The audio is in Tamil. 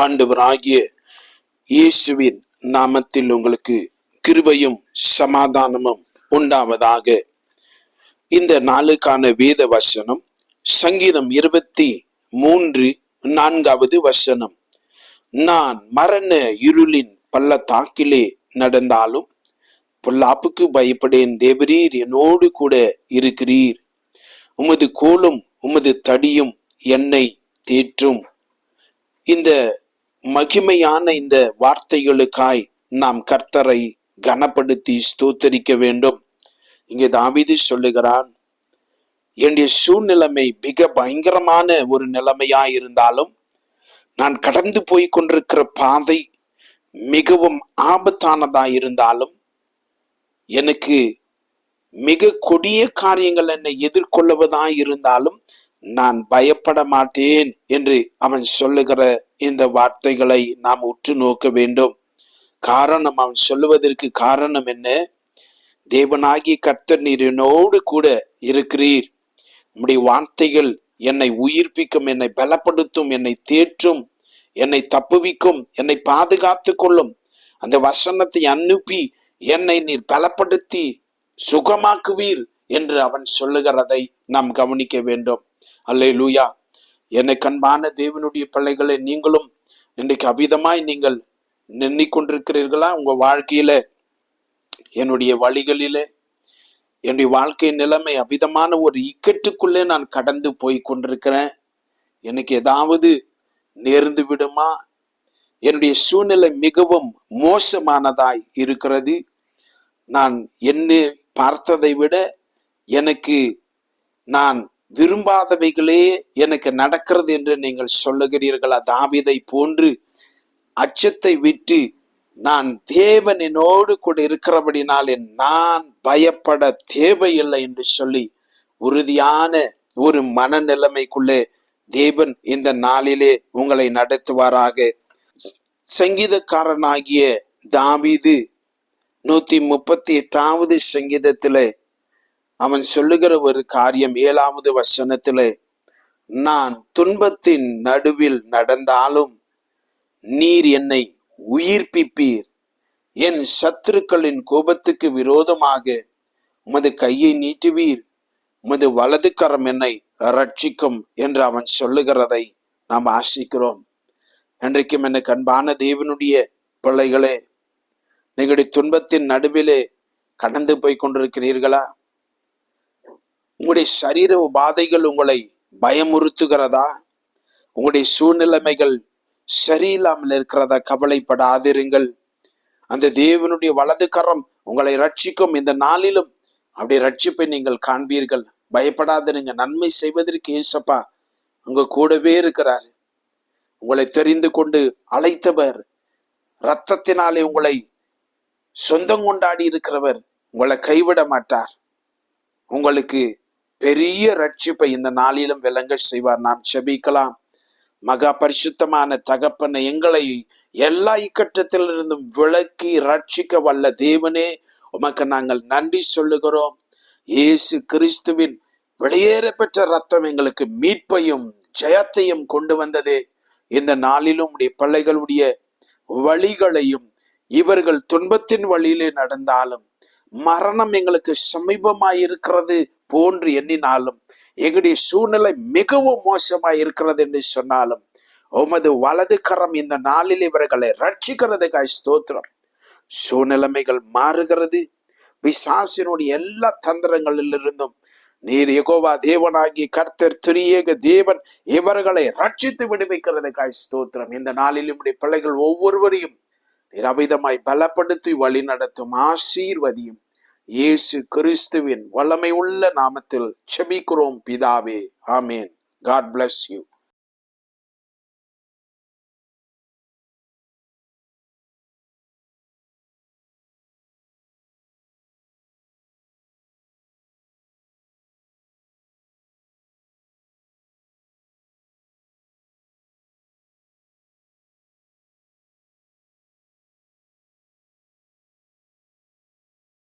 ஆண்டவராகிய இயேசுவின் நாமத்தில் உங்களுக்கு கிருபையும் சமாதானமும் உண்டாவதாக. இந்த நாளுக்கான வேத வசனம் சங்கீதம் 23:4 வசனம். நான் மரண இருளின் பள்ளத்தாக்கிலே நடந்தாலும் பொல்லாப்புக்கு பயப்படேன், தேவரீர் என்னோடு கூட இருக்கிறீர். உமது கோலும் உமது தடியும் என்னை தேற்றும். இந்த மகிமையான இந்த வார்த்தைகளுக்காய் நாம் கர்த்தரை கனப்படுத்தி ஸ்தோத்தரிக்க வேண்டும். இங்கே தாவீது சொல்லுகிறான், என்னுடைய சூழ்நிலைமை மிக பயங்கரமான ஒரு நிலைமையாய் இருந்தாலும், நான் கடந்து போய் கொண்டிருக்கிற பாதை மிகவும் ஆபத்தானதாய் இருந்தாலும், எனக்கு மிக கொடிய காரியங்கள் என்னை எதிர்கொள்ளுவதாய் இருந்தாலும் நான் பயப்பட மாட்டேன் என்று அவன் சொல்லுகிற இந்த வார்த்தைகளை நாம் உற்று நோக்க வேண்டும். காரணம், அவன் சொல்லுவதற்கு காரணம் என்ன? தேவனாகிய கர்த்தர் நீர் என்னோடு கூட இருக்கிறீர். உம்முடைய வார்த்தைகள் என்னை உயிர்ப்பிக்கும், என்னை பலப்படுத்தும், என்னை தேற்றும், என்னை தப்புவிக்கும், என்னை பாதுகாத்து கொள்ளும். அந்த வசனத்தை அனுப்பி என்னை நீர் பலப்படுத்தி சுகமாக்குவீர் என்று அவன் சொல்லுகிறதை நாம் கவனிக்க வேண்டும். அல்லேலூயா. என்னை கண்பான தேவனுடைய பிள்ளைகளை, நீங்களும் இன்றைக்கு அபிதமாய் நீங்கள் எண்ணிக்கொண்டிருக்கிறீர்களா? உங்க வாழ்க்கையில, என்னுடைய வழிகளிலே, என்னுடைய வாழ்க்கை நிலைமை அபிதமான ஒரு இக்கட்டுக்குள்ளே நான் கடந்து போய் கொண்டிருக்கிறேன். எனக்கு ஏதாவது நேர்ந்து விடுமா? என்னுடைய சூழ்நிலை மிகவும் மோசமானதாய் இருக்கிறது. நான் என்ன பார்த்ததை விட எனக்கு நான் விரும்பாதவைகளே எனக்கு நடக்கிறது என்று நீங்கள் சொல்லுகிறீர்களா? தாவீதை போன்று அச்சத்தை விட்டு நான் தேவன் என்னோடு கூட இருக்கிறபடினாலே நான் பயப்பட தேவையில்லை என்று சொல்லி உறுதியான ஒரு மனநிலைமைக்குள்ளே தேவன் இந்த நாளிலே உங்களை நடத்துவாராக. சங்கீதக்காரனாகிய தாவீது 138வது சங்கீதத்திலே அவன் சொல்லுகிற ஒரு காரியம் 7வது வசனத்திலே, நான் துன்பத்தின் நடுவில் நடந்தாலும் நீர் என்னை உயிர்ப்பிப்பீர், என் சத்துருக்களின் கோபத்துக்கு விரோதமாக உமது கையை நீட்டுவீர், உமது வலது கரம் என்னை ரட்சிக்கும் என்று அவன் சொல்லுகிறதை நாம் ஆசிக்கிறோம். இன்றைக்கும் எனக்கு அன்பான தேவனுடைய பிள்ளைகளே, நீங்களுடைய துன்பத்தின் நடுவிலே கடந்து போய் கொண்டிருக்கிறீர்களா? உங்களுடைய சரீர உபாதைகள் உங்களை பயமுறுத்துகிறதா? உங்களுடைய சூழ்நிலைமைகள் சரியில்லாமல் இருக்கிறதா? கவலைப்படாதிருங்கள். அந்த தேவனுடைய வலது கரம் உங்களை ரட்சிக்கும். இந்த நாளிலும் அப்படி ரட்சிப்பை நீங்கள் காண்பீர்கள். பயப்படாதிருங்க. நன்மை செய்வதற்கு ஏசப்பா உங்க கூடவே இருக்கிறார். உங்களை தெரிந்து கொண்டு அழைத்தவர், இரத்தத்தினாலே உங்களை சொந்தம் கொண்டாடி இருக்கிறவர் உங்களை கைவிட மாட்டார். உங்களுக்கு பெரிய ரட்சிப்பை இந்த நாளிலும் விளங்க செய்வார். நாம் செபிக்கலாம். மகா பரிசுத்தமான தகப்பனை, எங்களை எல்லா இக்கட்டத்திலிருந்தும் விலக்கி ரட்சிக்க வல்ல தேவனே, உமக்கு நாங்கள் நன்றி சொல்லுகிறோம். இயேசு கிறிஸ்துவின் வெளியேற பெற்ற ரத்தம் எங்களுக்கு மீட்பையும் ஜெயத்தையும் கொண்டு வந்ததே. இந்த நாளிலும் உடைய பிள்ளைகளுடைய வழிகளையும், இவர்கள் துன்பத்தின் வழியிலே நடந்தாலும் மரணம் எங்களுக்கு சமீபமாய் இருக்கிறது போன்று எண்ணினாலும், எங்களுடைய சூழ்நிலை மிகவும் மோசமாய் இருக்கிறது என்று சொன்னாலும், உமது வலது கரம் இந்த நாளில் இவர்களை ரட்சிக்கிறதுக்காய் ஸ்தோத்திரம். சூழ்நிலைமைகள் மாறுகிறது. பிசாசினுடைய எல்லா தந்திரங்களிலிருந்தும் நீர் யெகோவா தேவனாகிய கர்த்தர் திரியேக தேவன் இவர்களை ரட்சித்து விடுவிக்கிறதுக்காய் ஸ்தோத்திரம். இந்த நாளில் நம்முடைய பிள்ளைகள் ஒவ்வொருவரையும் நீர் அபிதமாய் பலப்படுத்தி வழி நடத்தும், ஆசீர்வதியும். இயேசு கிறிஸ்துவின் வல்லமை உள்ள நாமத்தில் செபிக்கிறோம் பிதாவே. ஆமேன். God bless you.